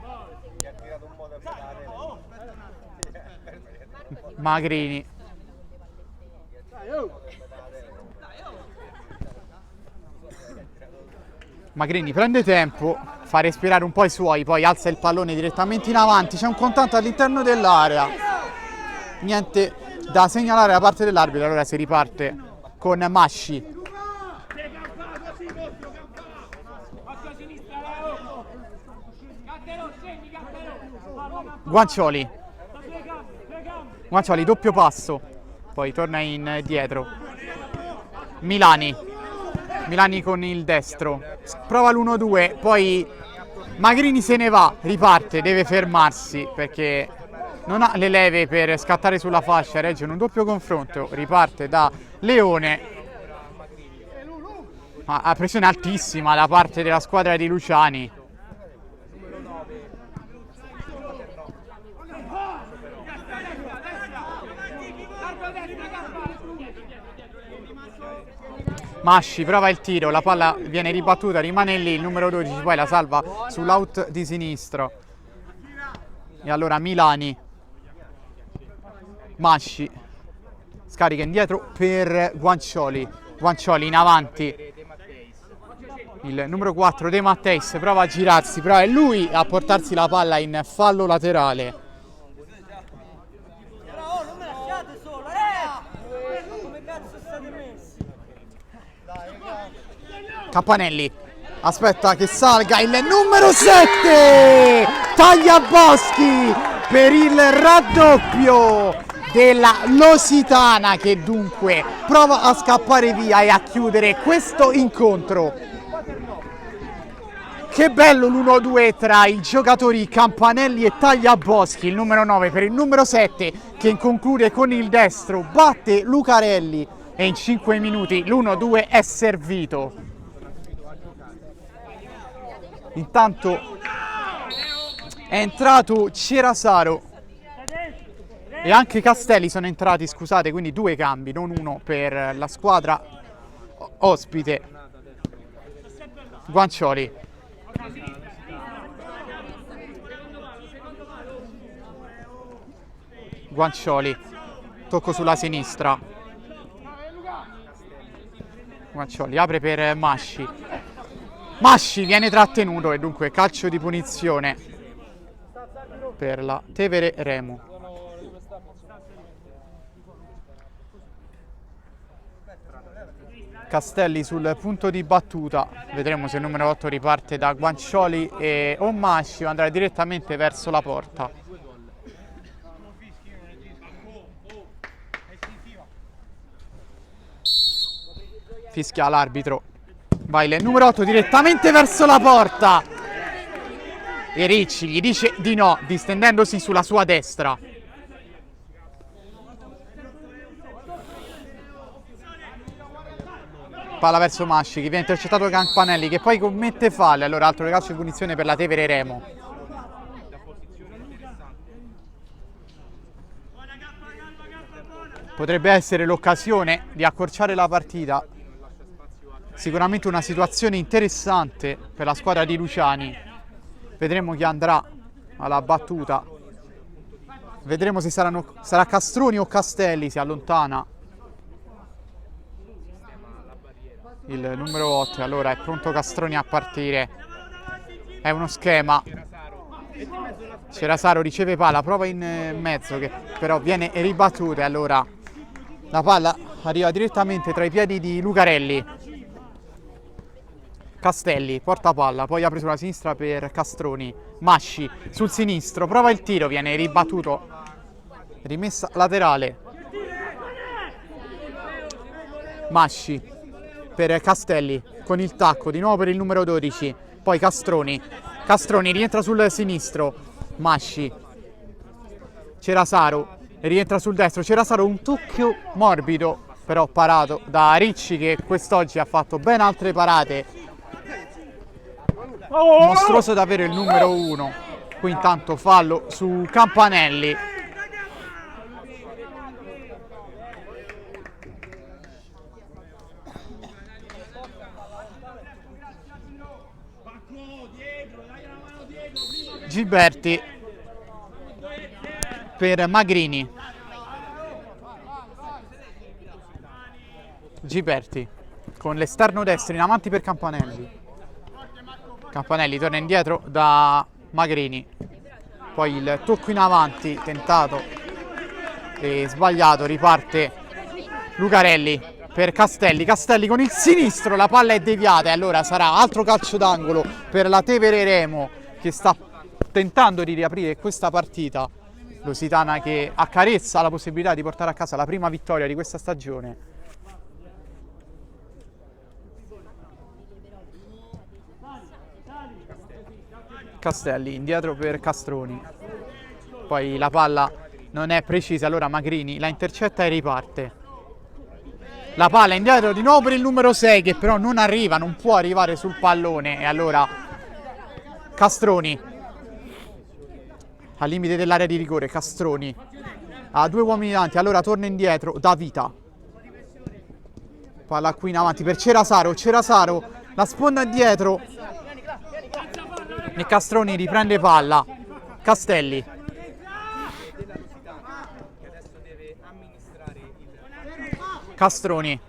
Magrini. Magrini prende tempo, fa respirare un po' i suoi, poi alza il pallone direttamente in avanti. C'è un contatto all'interno dell'area, niente da segnalare da parte dell'arbitro. Allora si riparte con Masci. Guancioli, doppio passo, poi torna indietro. Milani con il destro, prova l'1-2, poi Magrini se ne va, riparte, deve fermarsi perché non ha le leve per scattare sulla fascia, regge un doppio confronto. Riparte da Leone, ma a pressione altissima da parte della squadra di Luciani. Masci prova il tiro, la palla viene ribattuta, rimane lì, il numero 12 poi la salva sull'out di sinistro. E allora Milani, Masci, scarica indietro per Guancioli in avanti. Il numero 4 De Matteis prova a girarsi, prova lui a portarsi la palla in fallo laterale. Campanelli aspetta che salga il numero 7 Tagliaboschi per il raddoppio della Lusitana, che dunque prova a scappare via e a chiudere questo incontro. Che bello l'1-2 tra i giocatori Campanelli e Tagliaboschi. Il numero 9 per il numero 7 che conclude con il destro, batte Lucarelli e in 5 minuti l'1-2 è servito. Intanto è entrato Cerasaro e anche Castelli sono entrati, scusate, quindi 2 cambi, non uno per la squadra ospite. Guancioli. Guancioli, tocco sulla sinistra. Guancioli apre per Masci. Masci viene trattenuto e dunque calcio di punizione per la Tevere Remo. Castelli sul punto di battuta, vedremo se il numero 8 riparte da Guancioli o Masci o andrà direttamente verso la porta. Fischia l'arbitro. Va il numero 8 direttamente verso la porta e Ricci gli dice di no, distendendosi sulla sua destra. Palla verso Masci che viene intercettato da Campanelli, che poi commette fallo. Allora altro calcio di punizione per la Tevere Remo. Potrebbe essere l'occasione di accorciare la partita. Sicuramente una situazione interessante per la squadra di Luciani. Vedremo chi andrà alla battuta. Vedremo se sarà Castroni o Castelli. Si allontana il numero 8. Allora è pronto Castroni a partire. È uno schema. Cerasaro riceve palla, prova in mezzo che però viene ribattuta. Allora la palla arriva direttamente tra i piedi di Lucarelli. Castelli porta palla, poi apre sulla sinistra per Castroni. Masci sul sinistro, prova il tiro, viene ribattuto. Rimessa laterale. Masci per Castelli con il tacco, di nuovo per il numero 12. Poi Castroni. Castroni rientra sul sinistro. Masci. Cerasaro rientra sul destro. Cerasaro un tocco morbido, però parato da Ricci, che quest'oggi ha fatto ben altre parate. Mostruoso davvero il numero 1. Qui intanto fallo su Campanelli. Gilberti per Magrini. Gilberti con l'esterno destro in avanti per Campanelli. Campanelli torna indietro da Magrini. Poi il tocco in avanti tentato e sbagliato. Riparte Lucarelli per Castelli. Castelli con il sinistro, la palla è deviata e allora sarà altro calcio d'angolo per la Tevere Remo, che sta tentando di riaprire questa partita. Lusitana che accarezza la possibilità di portare a casa la prima vittoria di questa stagione. Castelli indietro per Castroni. Poi la palla non è precisa, allora Magrini la intercetta e riparte. La palla indietro di nuovo per il numero 6, che però non arriva, non può arrivare sul pallone, e allora Castroni al limite dell'area di rigore. Castroni ha due uomini davanti, allora torna indietro da Vita. Palla qui in avanti per Cerasaro. Cerasaro la sponda indietro e Castroni riprende palla. Castelli. Castroni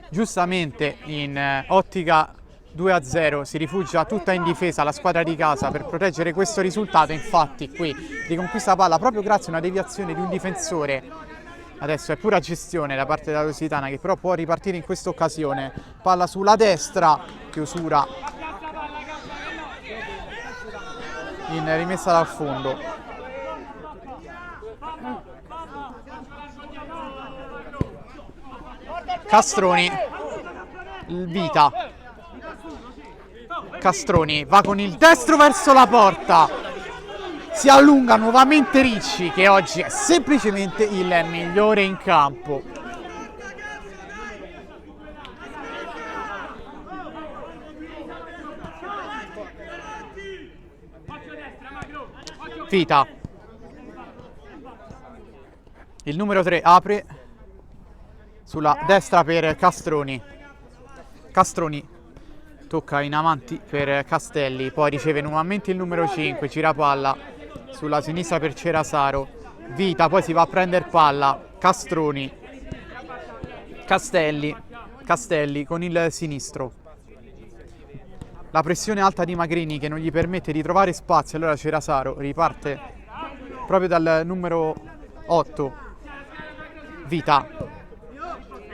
giustamente in ottica 2-0 si rifugia tutta in difesa la squadra di casa per proteggere questo risultato. Infatti qui riconquista palla proprio grazie a una deviazione di un difensore. Adesso è pura gestione da parte della Lusitana, che però può ripartire in questa occasione. Palla sulla destra, chiusura in rimessa dal fondo. Castroni, Vita. Castroni va con il destro verso la porta. Si allunga nuovamente Ricci, che oggi è semplicemente il migliore in campo. Vita. Il numero 3 apre sulla destra per Castroni. Castroni tocca in avanti per Castelli, poi riceve nuovamente il numero 5, gira palla sulla sinistra per Cerasaro. Vita, poi si va a prendere palla. Castroni. Castelli con il sinistro. La pressione alta di Magrini che non gli permette di trovare spazio, allora Cerasaro riparte proprio dal numero 8. Vita.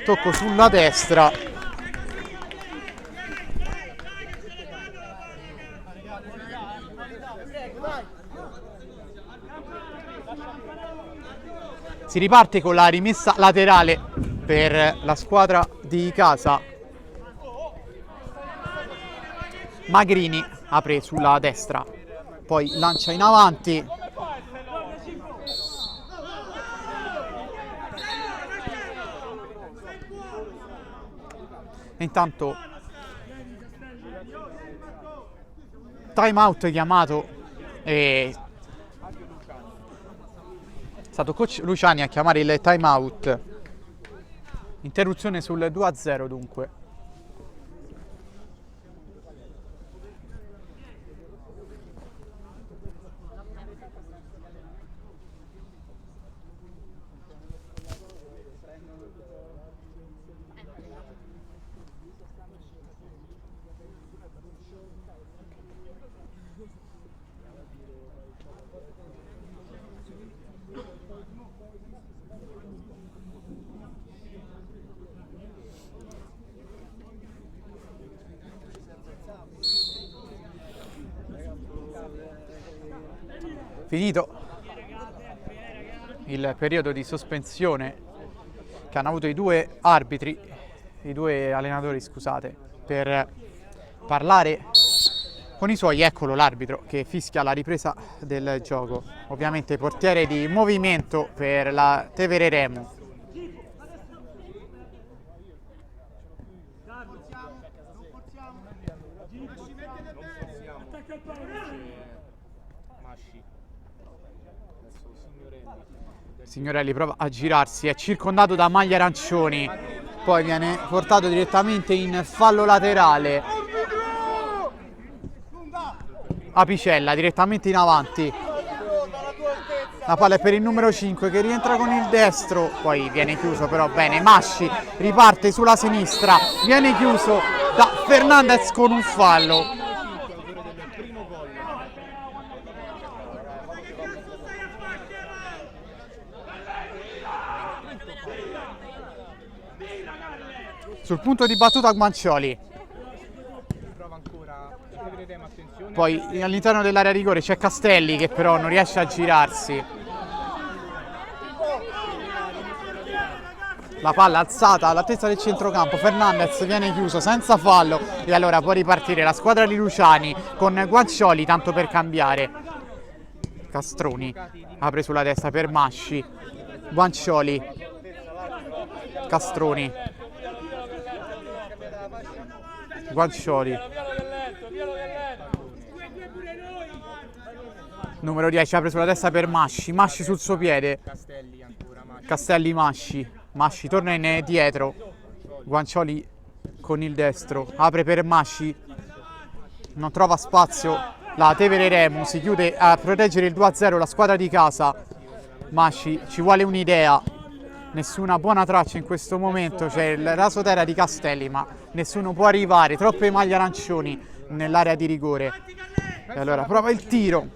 Tocco sulla destra. Si riparte con la rimessa laterale per la squadra di casa. Magrini apre sulla destra, poi lancia in avanti. E intanto time out chiamato e è stato coach Luciani a chiamare il time out. Interruzione sul 2-0 dunque. Finito il periodo di sospensione che hanno avuto i due arbitri, i due allenatori, scusate, per parlare con i suoi, eccolo l'arbitro che fischia la ripresa del gioco. Ovviamente portiere di movimento per la Tevere Remo. Signorelli prova a girarsi, è circondato da maglie arancioni, poi viene portato direttamente in fallo laterale. Apicella direttamente in avanti, la palla è per il numero 5 che rientra con il destro, poi viene chiuso però bene. Masci riparte sulla sinistra, viene chiuso da Fernandez con un fallo. Sul punto di battuta Guancioli. Poi all'interno dell'area rigore c'è Castelli che però non riesce a girarsi. La palla alzata all'altezza del centrocampo, Fernandez viene chiuso senza fallo e allora può ripartire la squadra di Luciani con Guancioli tanto per cambiare. Castroni apre sulla destra per Masci, Guancioli, Castroni, Guancioli, numero 10 apre sulla destra per Masci, Masci sul suo piede, Castelli, Masci torna in dietro, Guancioli con il destro, apre per Masci, non trova spazio, la Tevere Remo si chiude a proteggere il 2-0 la squadra di casa. Masci, ci vuole un'idea, nessuna buona traccia in questo momento, c'è il rasoterra di Castelli ma nessuno può arrivare, troppe maglie arancioni nell'area di rigore. E allora prova il tiro,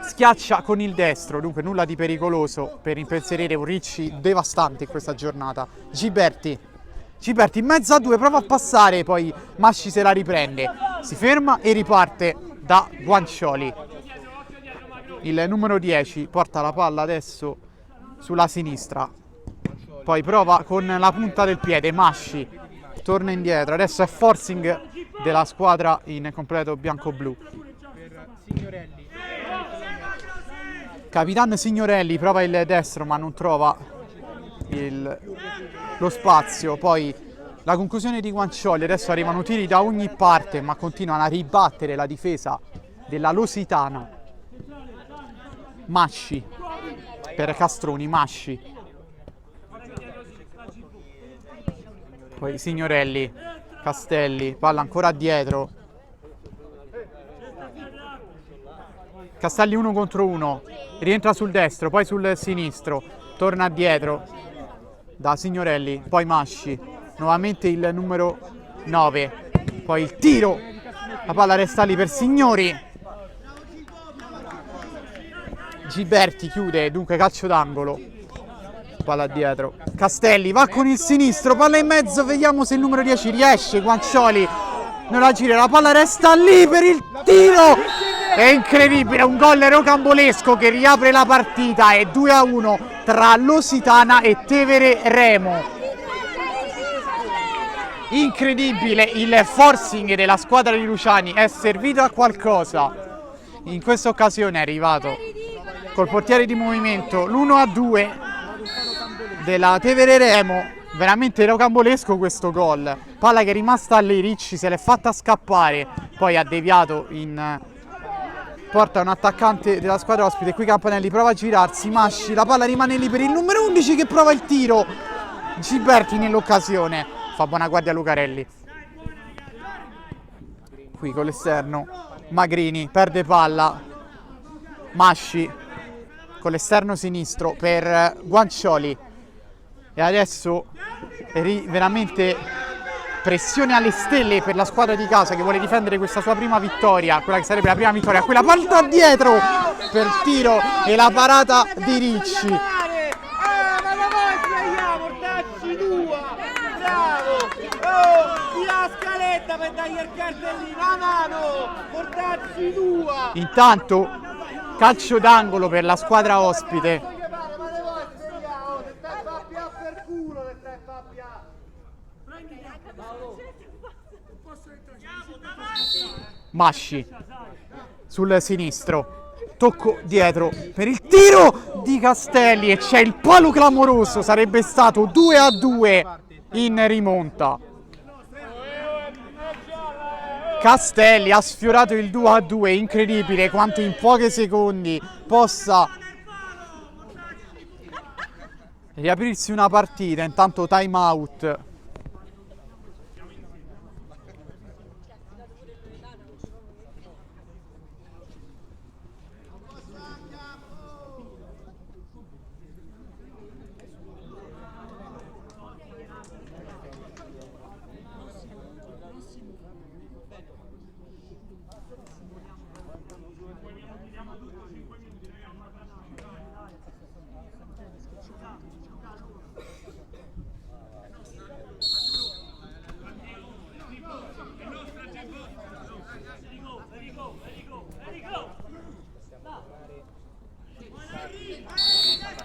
schiaccia con il destro, dunque nulla di pericoloso per impensierire un Ricci devastante in questa giornata. Giberti in mezzo a due, prova a passare, poi Masci se la riprende, si ferma e riparte da Guancioli. Il numero 10 porta la palla adesso sulla sinistra, poi prova con la punta del piede, Masci torna indietro, adesso è forcing della squadra in completo bianco-blu. Capitan Signorelli prova il destro ma non trova lo spazio, poi la conclusione di Guancioli, adesso arrivano tiri da ogni parte ma continuano a ribattere la difesa della Lusitana. Masci per Castroni, Masci, poi Signorelli, Castelli, palla ancora dietro, Castelli 1 contro 1, rientra sul destro, poi sul sinistro, torna dietro da Signorelli, poi Masci, nuovamente il numero 9, poi il tiro, la palla resta lì per Signori, Giberti chiude, dunque calcio d'angolo, palla dietro, Castelli va con il sinistro, palla in mezzo, vediamo se il numero 10 riesce, Guancioli non la gira, la palla resta lì per il tiro, è incredibile, un gol rocambolesco che riapre la partita, è 2-1 tra Lusitana e Tevere Remo. Incredibile, il forcing della squadra di Luciani è servito a qualcosa, in questa occasione è arrivato col portiere di movimento l'1-2 della Tevere Remo, veramente rocambolesco questo gol, palla che è rimasta lì, Ricci se l'è fatta scappare, poi ha deviato in porta un attaccante della squadra ospite, qui Campanelli prova a girarsi, Masci, la palla rimane lì per il numero 11 che prova il tiro, Giberti nell'occasione, fa buona guardia Lucarelli, qui con l'esterno, Magrini perde palla, Masci con l'esterno sinistro per Guancioli e adesso veramente pressione alle stelle per la squadra di casa che vuole difendere questa sua prima vittoria, quella che sarebbe la prima vittoria, quella palla dietro per tiro e la parata di Ricci. Ma la sbagliamo, portarci tua! Bravo! Oh, tira la scaletta per dargli il cartellino a mano! Portarci tua! Intanto calcio d'angolo per la squadra ospite. Masci sul sinistro, tocco dietro per il tiro di Castelli e c'è il palo clamoroso, sarebbe stato 2-2 in rimonta. Castelli ha sfiorato il 2-2, incredibile quanto in pochi secondi possa riaprirsi una partita. Intanto time out.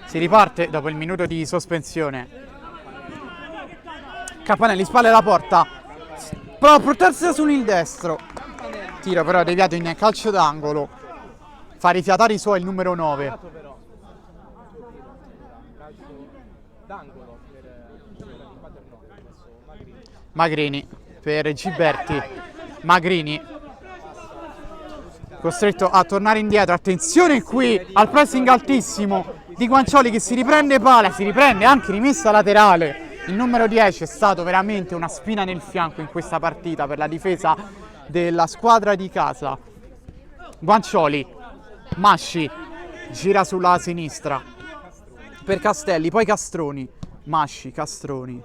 Si riparte dopo il minuto di sospensione. Campanelli, spalle alla porta. Prova a portarsela sul destro. Tiro però deviato in calcio d'angolo. Fa rifiatare i suoi il numero 9. Magrini per Giberti. Magrini costretto a tornare indietro. Attenzione qui al pressing altissimo di Guancioli che si riprende palla, si riprende anche rimessa laterale. Il numero 10 è stato veramente una spina nel fianco in questa partita per la difesa della squadra di casa. Guancioli, Masci gira sulla sinistra per Castelli, poi Castroni, Masci, Castroni.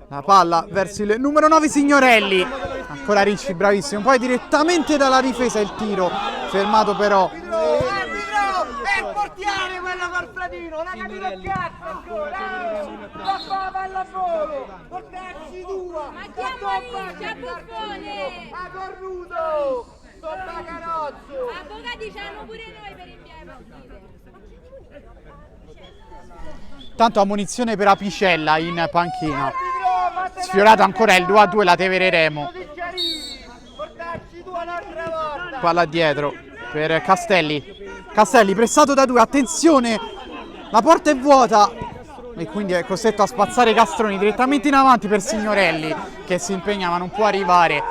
La palla verso il numero 9 Signorelli. Ancora Ricci, bravissimo. Poi direttamente dalla difesa il tiro, fermato però. È il portiere quello col fratino, non ha capito il cazzo ancora! La palla al volo! Portacci tua! Ma chiamo Ricci, a buffone! A cornuto! Sto bacanozzo! Avvocati ce l'hanno pure noi per inviare partite. Tanto ammonizione per Apicella in panchina. Sfiorato ancora il 2-2 la Tevere Remo. Palla dietro per Castelli. Castelli pressato da 2, attenzione, la porta è vuota e quindi è costretto a spazzare Castroni direttamente in avanti per Signorelli che si impegna ma non può arrivare.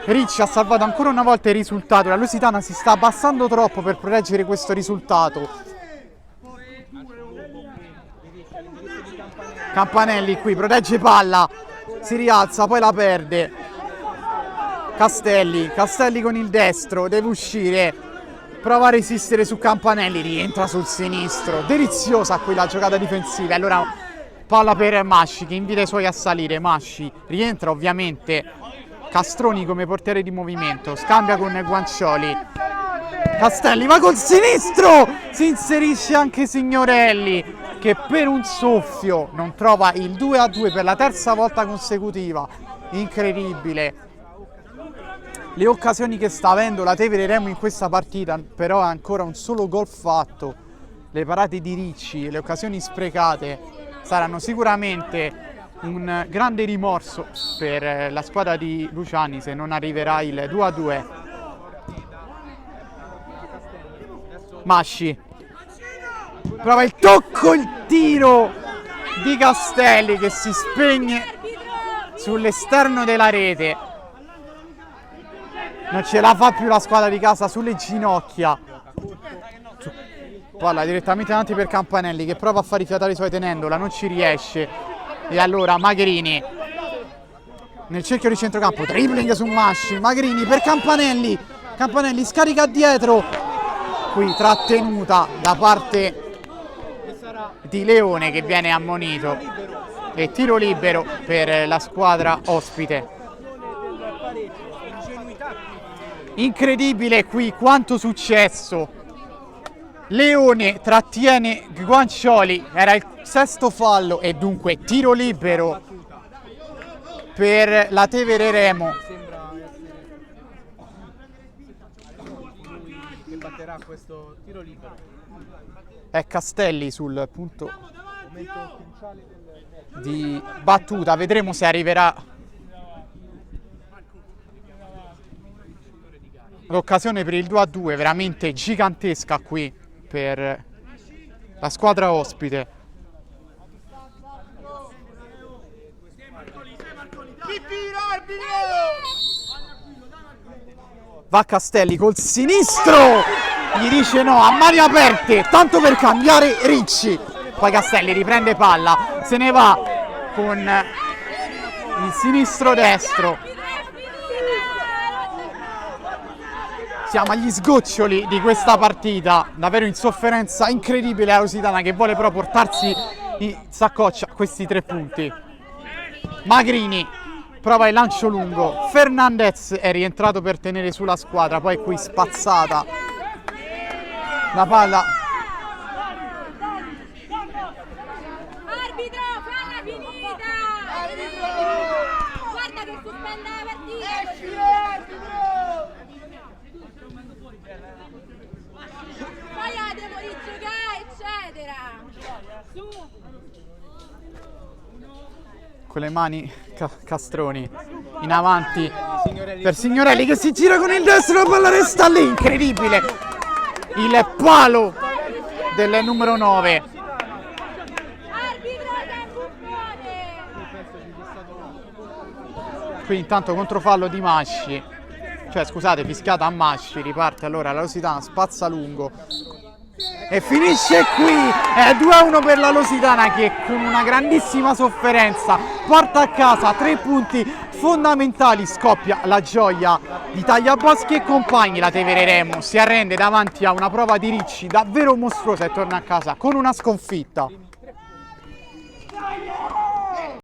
Ricci ha salvato ancora una volta il risultato, la Lusitana si sta abbassando troppo per proteggere questo risultato. Campanelli qui protegge palla, si rialza, poi la perde. Castelli con il destro, deve uscire, prova a resistere su Campanelli, rientra sul sinistro, deliziosa qui la giocata difensiva. Allora palla per Masci che invita i suoi a salire. Masci rientra ovviamente, Castroni come portiere di movimento, scambia con Guancioli. Castelli va col sinistro, si inserisce anche Signorelli che per un soffio non trova il 2-2 per la terza volta consecutiva. Incredibile le occasioni che sta avendo la Tevere Remo in questa partita, però è ancora un solo gol fatto. Le parate di Ricci, le occasioni sprecate saranno sicuramente un grande rimorso per la squadra di Luciani se non arriverà il 2-2. Masci prova il tocco, il tiro di Castelli che si spegne sull'esterno della rete. Non ce la fa più la squadra di casa sulle ginocchia. Palla direttamente davanti per Campanelli che prova a far rifiatare i suoi tenendola, non ci riesce. E allora Magrini nel cerchio di centrocampo, dribbling su Masci, Magrini per Campanelli. Campanelli scarica dietro. Qui trattenuta da parte di Leone che viene ammonito. E tiro libero per la squadra ospite. Incredibile qui quanto successo. Leone trattiene Guancioli, era il sesto fallo e dunque tiro libero per la Tevere Remo. tenterà questo tiro libero. È Castelli sul punto Momento cruciale del di battuta, vedremo se arriverà l'occasione per il 2-2, veramente gigantesca qui per la squadra ospite. Va Castelli col sinistro, gli dice no, a mani aperte, tanto per cambiare Ricci. Poi Castelli riprende palla, se ne va con il sinistro destro. Siamo agli sgoccioli di questa partita, davvero in sofferenza incredibile la Lusitana, che vuole però portarsi in saccoccia questi 3 punti. Magrini prova il lancio lungo, Fernandez è rientrato per tenere sulla squadra, poi qui spazzata la palla. Arbitro, falla finita! Guarda che sospende la partita! Poi la devo rigiocare, eccetera! Su! Con le mani Castroni in avanti per Signorelli che si gira con il destro, la palla resta lì, incredibile il palo del numero 9. Arbitro, che buffone! Qui intanto controfallo di Masci, cioè scusate, fischiata a Masci, riparte allora la Lusitana, spazza lungo e finisce qui. È 2-1 per la Lusitana, che con una grandissima sofferenza porta a casa 3 punti fondamentali. Scoppia la gioia di Tagliaboschi e compagni. La Tevere Remo si arrende davanti a una prova di Ricci davvero mostruosa e torna a casa con una sconfitta.